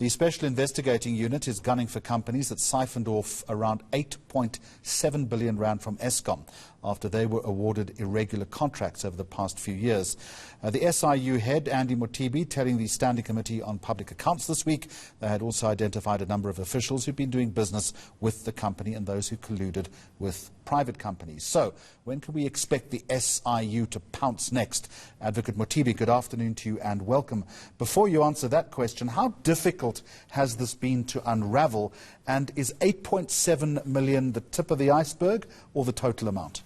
The Special Investigating Unit is gunning for companies that siphoned off around 8.7 billion rand from Eskom after they were awarded irregular contracts over the past few years. The SIU head, Andy Mothibi, telling the Standing Committee on Public Accounts this week they had also identified a number of officials who've been doing business with the company and those who colluded with private companies. So, when can we expect the SIU to pounce next? Advocate Mothibi, good afternoon to you and welcome. Before you answer that question, how difficult has this been to unravel, and is 8.7 million the tip of the iceberg or the total amount?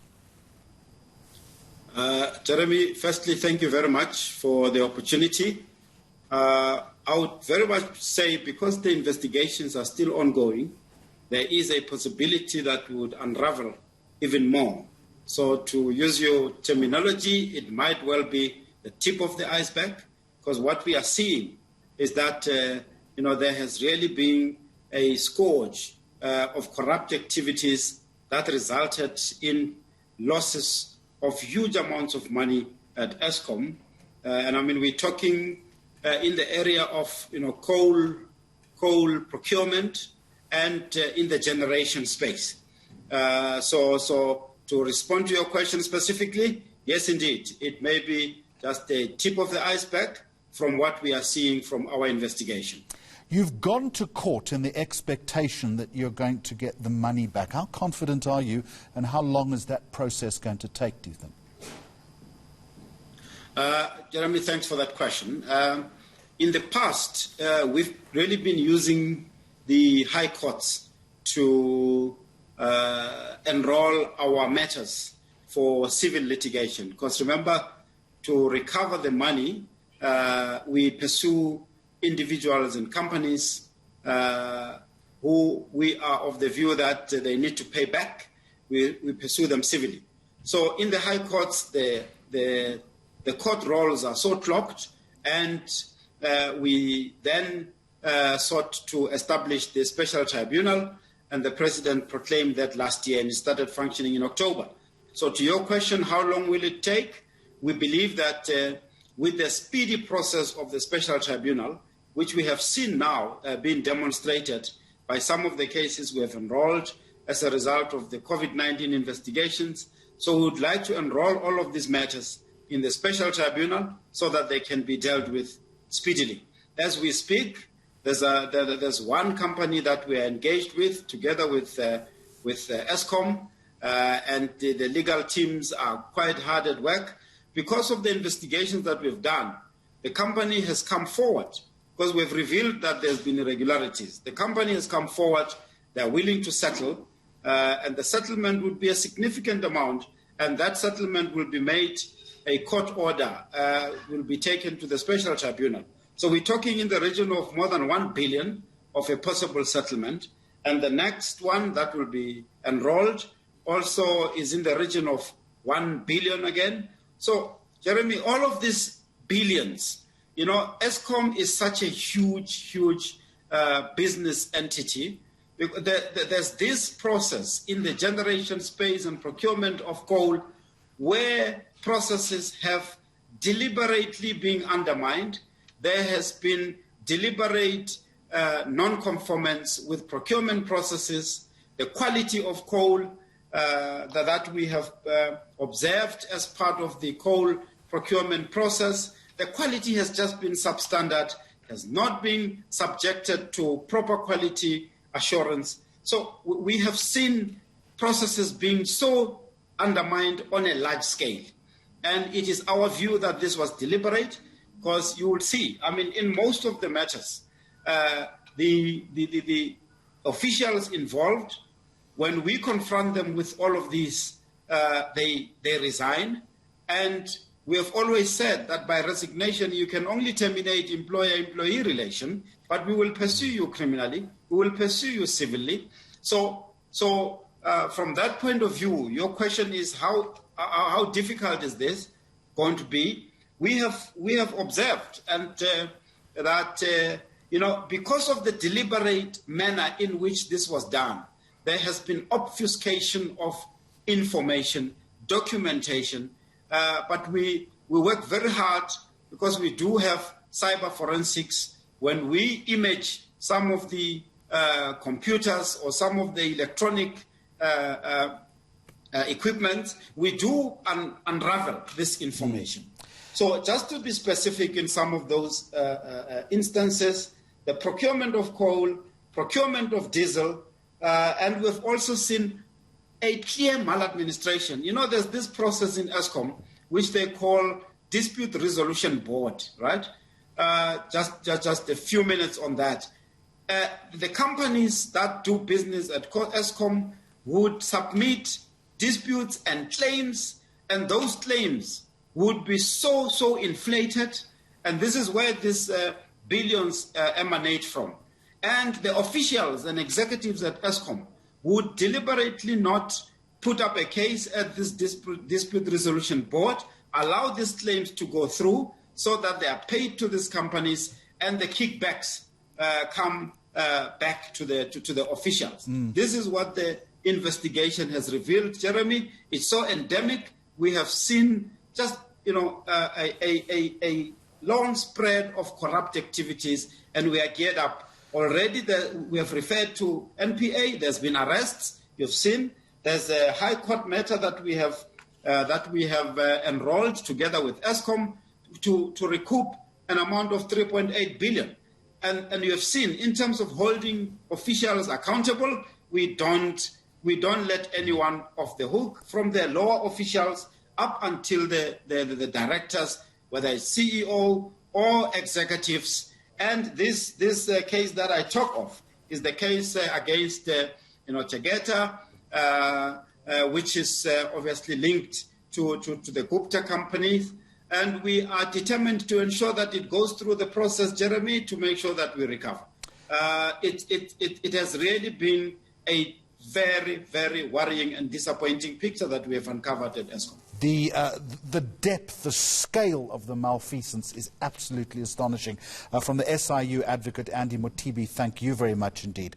Jeremy, firstly, thank you very much for the opportunity. I would very much say, because the investigations are still ongoing, there is a possibility that we would unravel even more. So to use your terminology, it might well be the tip of the iceberg, because what we are seeing is that there has really been a scourge of corrupt activities that resulted in losses of huge amounts of money at Eskom. And I mean, we're talking in the area of coal procurement and in the generation space. So to respond to your question specifically, yes, indeed, it may be just the tip of the iceberg from what we are seeing from our investigation. You've gone to court in the expectation that you're going to get the money back. How confident are you, and how long is that process going to take, do you think? Jeremy, thanks for that question. In the past, we've really been using the high courts to enroll our matters for civil litigation. Because remember, to recover the money, we pursue individuals and companies who we are of the view that they need to pay back. We pursue them civilly. So in the high courts, the court rolls are so clogged, and we then sought to establish the special tribunal, and the president proclaimed that last year, and it started functioning in October. So to your question, how long will it take? We believe that with the speedy process of the special tribunal, which we have seen now being demonstrated by some of the cases we have enrolled as a result of the COVID-19 investigations. So we would like to enroll all of these matters in the special tribunal so that they can be dealt with speedily. As we speak, there's one company that we are engaged with together with Eskom, and the legal teams are quite hard at work. Because of the investigations that we've done, the company has come forward, because we've revealed that there's been irregularities. The company has come forward, they're willing to settle, and the settlement would be a significant amount, and that settlement will be made, a court order will be taken to the special tribunal. So we're talking in the region of more than 1 billion of a possible settlement, and the next one that will be enrolled also is in the region of 1 billion again. So, Jeremy, all of these billions, Eskom is such a huge business entity. There's this process in the generation space and procurement of coal where processes have deliberately been undermined. There has been deliberate non-conformance with procurement processes, the quality of coal that we have observed as part of the coal procurement process. The quality has just been substandard, has not been subjected to proper quality assurance. So we have seen processes being so undermined on a large scale. And it is our view that this was deliberate, because you will see, I mean, in most of the matters, the officials involved, when we confront them with all of these, they resign. And we have always said that by resignation, you can only terminate employer-employee relation, but we will pursue you criminally, we will pursue you civilly. So from that point of view, your question is how difficult is this going to be? We have observed and that because of the deliberate manner in which this was done, there has been obfuscation of information, documentation, but we work very hard, because we do have cyber forensics when we image some of the computers or some of the electronic equipment, we do unravel this information. So just to be specific in some of those instances, the procurement of coal, procurement of diesel, and we've also seen a clear maladministration. You know, there's this process in Eskom, which they call Dispute Resolution Board, right? Just a few minutes on that. The companies that do business at Eskom would submit disputes and claims, and those claims would be so inflated, and this is where these billions emanate from. And the officials and executives at Eskom would deliberately not put up a case at this dispute resolution board, allow these claims to go through so that they are paid to these companies, and the kickbacks come back to the officials. This is what the investigation has revealed, Jeremy. It's so endemic. We have seen just, a long spread of corrupt activities, and we are geared up. Already we have referred to NPA. There's been arrests. You've seen. There's a High Court matter that we have enrolled together with Eskom to recoup an amount of 3.8 billion. And you have seen, in terms of holding officials accountable, we don't let anyone off the hook, from the lower officials up until the directors, whether it's CEO or executives. And this case that I talk of is the case against Tegeta, which is obviously linked to the Gupta companies. And we are determined to ensure that it goes through the process, Jeremy, to make sure that we recover. It has really been a very, very worrying and disappointing picture that we have uncovered at Eskom. The depth, the scale of the malfeasance is absolutely astonishing. From the SIU advocate, Andy Mothibi, thank you very much indeed.